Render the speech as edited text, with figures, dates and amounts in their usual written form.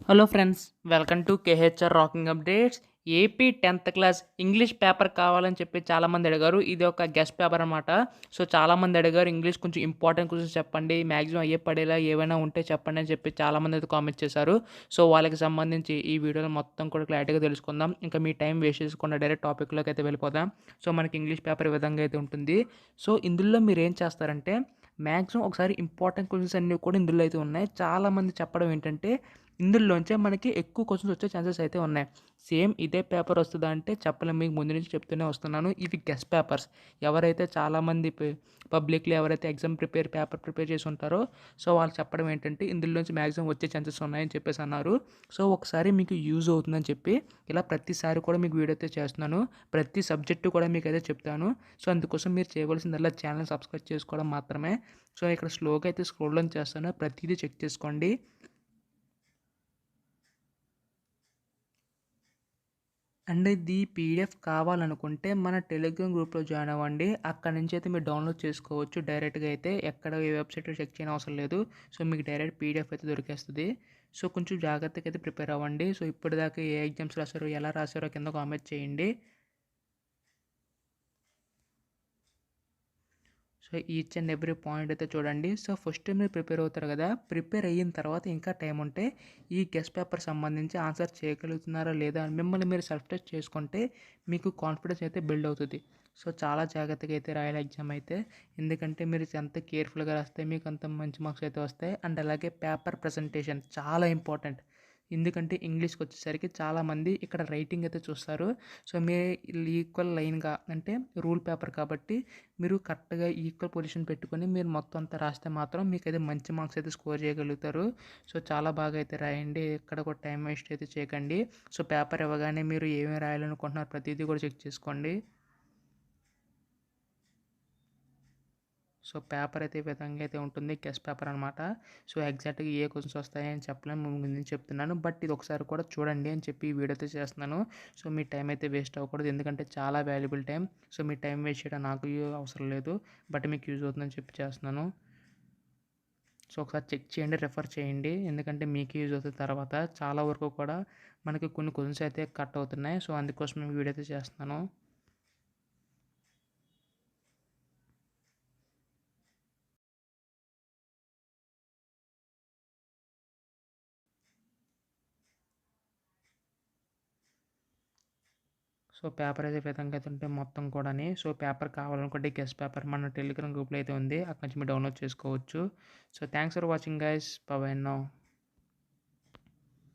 Hello friends, welcome to KHR rocking updates. AP 10th class English paper కావాలని చెప్పి చాలామంది అడిగారు. ఇది ఒక గెస్ట్ పేపర్ అనమాట. సో, చాలామంది అడిగారు ఇంగ్లీష్ కొంచెం ఇంపార్టెంట్ క్వెషన్స్ చెప్పండి. మ్యాక్సిమం అయ్యే పడేలా ఏవైనా ఉంటే చెప్పండి అని చెప్పి చాలామంది అయితే కామెంట్ చేశారు. సో, వాళ్ళకి సంబంధించి ఈ వీడియోలో మొత్తం కూడా క్లారిటీగా తెలుసుకుందాం. ఇంకా మీ టైం వేస్ట్ చేయకుండా డైరెక్ట్ టాపిక్‌లోకి అయితే వెళ్ళిపోదాం. సో, మనకి ఇంగ్లీష్ పేపర్ ఈ విధంగా అయితే ఉంటుంది. సో, ఇందులో మీరేం చేస్తారంటే మ్యాక్సిమం ఒకసారి ఇంపార్టెంట్ క్వెషన్స్ అన్నీ కూడా ఇందులో అయితే ఉన్నాయి. చాలామంది చెప్పడం ఏంటంటే ఇందులోంచే మనకి ఎక్కువ క్వెషన్స్ వచ్చే ఛాన్సెస్ అయితే ఉన్నాయి. సేమ్ ఇదే పేపర్ వస్తదా అంటే చెప్పలేం. మీకు ముందు నుంచి చెప్తూనే వస్తున్నాను. ఇవి గెస్ పేపర్స్. ఎవరైతే చాలామంది పబ్లిక్‌లో ఎవరైతే ఎగ్జామ్ పేపర్ ప్రిపేర్ చేసి ఉంటారో సో, వాళ్ళు చెప్పడం ఏంటంటే ఇందులోంచి మ్యాక్సిమం వచ్చే ఛాన్సెస్ ఉన్నాయని చెప్పేసి అన్నారు. సో, ఒకసారి మీకు యూజ్ అవుతుందని చెప్పి ఇలా ప్రతిసారి కూడా మీకు వీడియో అయితే చేస్తున్నాను. ప్రతి సబ్జెక్టు కూడా మీకైతే చెప్తాను. సో, అందుకోసం మీరు చేయవలసిందల్లా ఛానెల్ సబ్స్క్రైబ్ చేసుకోవడం మాత్రమే. సో, ఇక్కడ స్లోగా అయితే స్క్రోల్ డౌన్ చేస్తాను. ప్రతీదీ చెక్ చేసుకోండి. అండ్ ఇది పీడిఎఫ్ కావాలనుకుంటే మన టెలిగ్రామ్ గ్రూప్‌లో జాయిన్ అవ్వండి. అక్కడి నుంచి అయితే మీరు డౌన్‌లోడ్ చేసుకోవచ్చు. డైరెక్ట్‌గా అయితే ఎక్కడ ఏ వెబ్‌సైట్‌లో చెక్ చేయని అవసరం లేదు. సో, మీకు డైరెక్ట్ పీడిఎఫ్ అయితే దొరికేస్తది. సో, కొంచెం జాగ్రత్తగా అయితే ప్రిపేర్ అవ్వండి. సో, ఇప్పటిదాకా ఏ ఎగ్జామ్స్ రాసారో, ఎలా రాసారో కింద కామెంట్ చేయండి. So, each and every point అయితే చూడండి. సో, ఫస్ట్ మీరు ప్రిపేర్ అవుతారు కదా! ప్రిపేర్ అయిన తర్వాత ఇంకా టైం ఉంటే ఈ గెస్ పేపర్ సంబంధించి ఆన్సర్ చేయగలుగుతున్నారా లేదా అని మిమ్మల్ని మీరు సెల్ఫ్ టెస్ట్ చేసుకుంటే మీకు కాన్ఫిడెన్స్ అయితే బిల్డ్ అవుతది. సో, చాలా జాగ్రత్తగా అయితే రాయాలి ఎగ్జామ్ అయితే. ఎందుకంటే మీరు ఎంత కేర్‌ఫుల్‌గా రాస్తే మీకు అంత మంచి మార్క్స్ అయితే వస్తాయి. అండ్ అలాగే పేపర్ ప్రజెంటేషన్ చాలా ఇంపార్టెంట్. ఎందుకంటే ఇంగ్లీష్‌కొచ్చేసరికి చాలామంది ఇక్కడ రైటింగ్ అయితే చూస్తారు. సో, ఈక్వల్ లైన్‌గా అంటే రూల్ పేపర్ కాబట్టి మీరు కరెక్ట్‌గా ఈక్వల్ పొజిషన్ పెట్టుకొని మీరు మొత్తం అంతా రాస్తే మాత్రం మీకైతే మంచి మార్క్స్ అయితే స్కోర్ చేయగలుగుతారు. సో, చాలా బాగా అయితే రాయండి. ఎక్కడ కూడా టైం వేస్ట్ అయితే చేయకండి. సో, పేపర్ ఇవ్వగానే మీరు ఏమేమి రాయాలనుకుంటున్నారో ప్రతీదీ కూడా చెక్ చేసుకోండి. సో, పేపర్ అయితే ఈ విధంగా అయితే ఉంటుంది. గెస్ పేపర్ అనమాట. సో, ఎగ్జాక్ట్‌గా ఏ క్వెషన్స్ వస్తాయని చెప్పలేను. ముందు నుంచి చెప్తున్నాను. బట్ ఇది ఒకసారి కూడా చూడండి అని చెప్పి ఈ వీడియో అయితే చేస్తున్నాను. సో, మీ టైం అయితే వేస్ట్ అవ్వకూడదు. ఎందుకంటే చాలా వాల్యుబుల్ టైం. సో, మీ టైం వేస్ట్ చేయడం నాకు అవసరం లేదు. బట్ మీకు యూజ్ అవుతుందని చెప్పి చేస్తున్నాను. సో, ఒకసారి చెక్ చేయండి, రిఫర్ చేయండి. ఎందుకంటే మీకే యూజ్ అవుతుంది తర్వాత. చాలా వరకు కూడా మనకి కొన్ని క్వెషన్స్ అయితే కట్ అవుతున్నాయి. సో, అందుకోసం ఈ వీడియో అయితే చేస్తున్నాను. సో, పేపర్ అయితే ఈ విధంగా అయితే ఉంటే మొత్తం కూడాని. సో, పేపర్ కావాలనుకుంటే గెస్ పేపర్ మన టెలిగ్రామ్ గ్రూప్‌లో అయితే ఉంది. అక్కడి నుంచి మీరు డౌన్‌లోడ్ చేసుకోవచ్చు. So, thanks for watching guys. By by now.